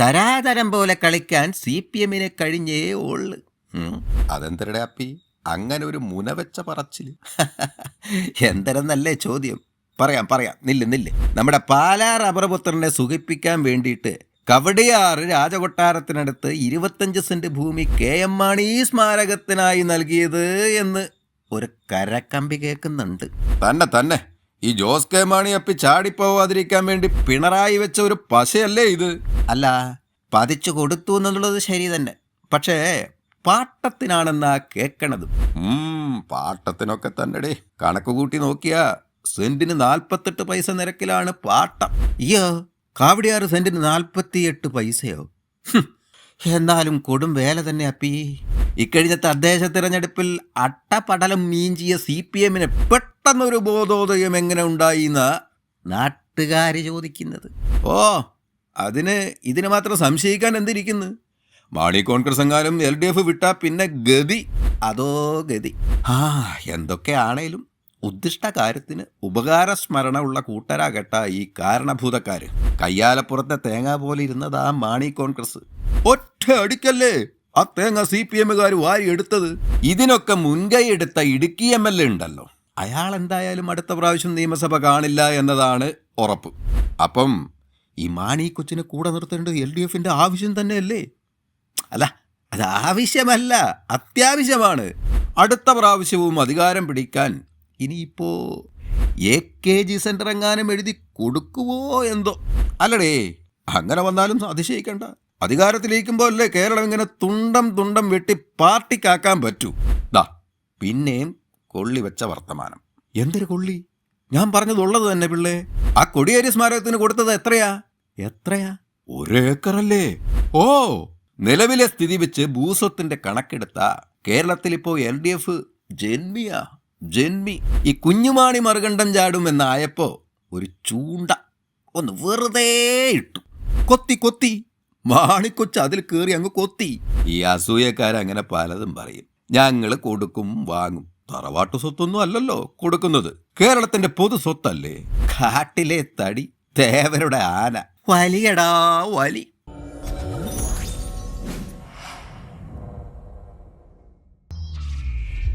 തരാതരം പോലെ കളിക്കാൻ CPM-നെ കഴിഞ്ഞേ ഉള്ളു. അതെന്തരടെ അപ്പി അങ്ങനെ ഒരു മുനവെച്ച പറച്ചില്? എന്തരെന്നല്ലേ ചോദ്യം. പറയാം. നില്ല്. നമ്മുടെ പാലാ റബ്ബർപുത്രനെ സുഖിപ്പിക്കാൻ വേണ്ടിയിട്ട് കവടിയാറ് രാജകൊട്ടാരത്തിനടുത്ത് 25 സെന്റ് ഭൂമി KM മാണി സ്മാരകത്തിനായി നൽകിയത് എന്ന് ഒരു കരക്കമ്പി കേൾക്കുന്നുണ്ട്. തന്നെ ഈ ജോസ് കെ മാണി അപ്പി ചാടിപ്പോവാതിരിക്കാൻ വേണ്ടി പിണറായി വെച്ച ഒരു പശയല്ലേ ഇത്? അല്ല, പതിച്ചു കൊടുത്തു എന്നുള്ളത് ശരി തന്നെ. പക്ഷേ പാട്ടത്തിനാണെന്നാ കേൾക്കണത്. പാട്ടത്തിനൊക്കെ തന്നെ കണക്ക് കൂട്ടി നോക്കിയാ സെന്റിന് 48 പൈസ നിരക്കിലാണ് പാട്ടം. അയ്യോ, കാവടിയാറ് സെന്റിന് 48 പൈസയോ? എന്നാലും കൊടും വേല തന്നെ അപ്പി. ഇക്കഴിഞ്ഞ തദ്ദേശ തിരഞ്ഞെടുപ്പിൽ അട്ടപടലം മീഞ്ചിയ CPM-ന് പെട്ടെന്നൊരു ബോധോദയം എങ്ങനെ ഉണ്ടായിന്ന നാട്ടുകാര് ചോദിക്കുന്നത്. ഇതിന് മാത്രം സംശയിക്കാൻ എന്തിരിക്കുന്നു? മാണി കോൺഗ്രസ് എങ്ങാനും LDF വിട്ടാ പിന്നെ ഗതി അതോ ഗതി. എന്തൊക്കെയാണേലും ഉദ്ദിഷ്ട കാര്യത്തിന് ഉപകാരസ്മരണ ഉള്ള കൂട്ടരാകട്ട ഈ കാരണഭൂതക്കാര്. കയ്യാലപ്പുറത്തെ തേങ്ങ പോലെ ഇരുന്നതാ മാണി കോൺഗ്രസ്. ഒറ്റ അടിക്കല്ലേ ആ തേങ്ങ CPM-കാര് വാരി എടുത്തത്. ഇതിനൊക്കെ മുൻകൈ എടുത്ത ഇടുക്കി MLA ഉണ്ടല്ലോ, അയാൾ എന്തായാലും അടുത്ത പ്രാവശ്യം നിയമസഭ കാണില്ല എന്നതാണ് ഉറപ്പ്. അപ്പം ഈ മാണി കൊച്ചിനെ കൂടെ നിർത്തേണ്ടത് LDF-ന്റെ ആവശ്യം തന്നെയല്ലേ? അല്ല, അത് ആവശ്യമല്ല, അത്യാവശ്യമാണ്. അടുത്ത പ്രാവശ്യവും അധികാരം പിടിക്കാൻ ഇനിയിപ്പോ AKG സെന്റർ എങ്ങാനും എഴുതി കൊടുക്കുവോ എന്തോ. അല്ലടേ, അങ്ങനെ വന്നാലും അതിശയിക്കണ്ട. അധികാരത്തിലേക്കുമ്പോൾ അല്ലേ കേരളം ഇങ്ങനെ തുണ്ടം വെട്ടി പാർട്ടിക്കാക്കാൻ പറ്റൂ. പിന്നെയും കൊള്ളി വെച്ച വർത്തമാനം. എന്തൊരു കൊള്ളി? ഞാൻ പറഞ്ഞതുള്ളത് തന്നെ പിള്ളേ. ആ കൊടിയേരി സ്മാരകത്തിന് കൊടുത്തത് എത്രയാ? 1 ഏക്കറല്ലേ? നിലവിലെ സ്ഥിതി വെച്ച് ഭൂസ്വത്തിന്റെ കണക്കെടുത്ത കേരളത്തിൽ ഇപ്പോ LDF ജന്മി. ഈ കുഞ്ഞുമാണി മറുകണ്ഠം ചാടും എന്നായപ്പോ ഒരു ചൂണ്ട ഒന്ന് വെറുതെ ഇട്ടു. കൊത്തി മാണിക്കൊച്ച് അതിൽ കയറി അങ്ങ് കൊത്തി. ഈ അസൂയക്കാരങ്ങനെ പലതും പറയും. ഞങ്ങൾ കൊടുക്കും വാങ്ങും. തറവാട്ടു സ്വത്തൊന്നും അല്ലല്ലോ കൊടുക്കുന്നത്, കേരളത്തിന്റെ പൊതു സ്വത്തല്ലേ. കാട്ടിലെ തടി, തേവരുടെ ആന, വലിയടാ വലി.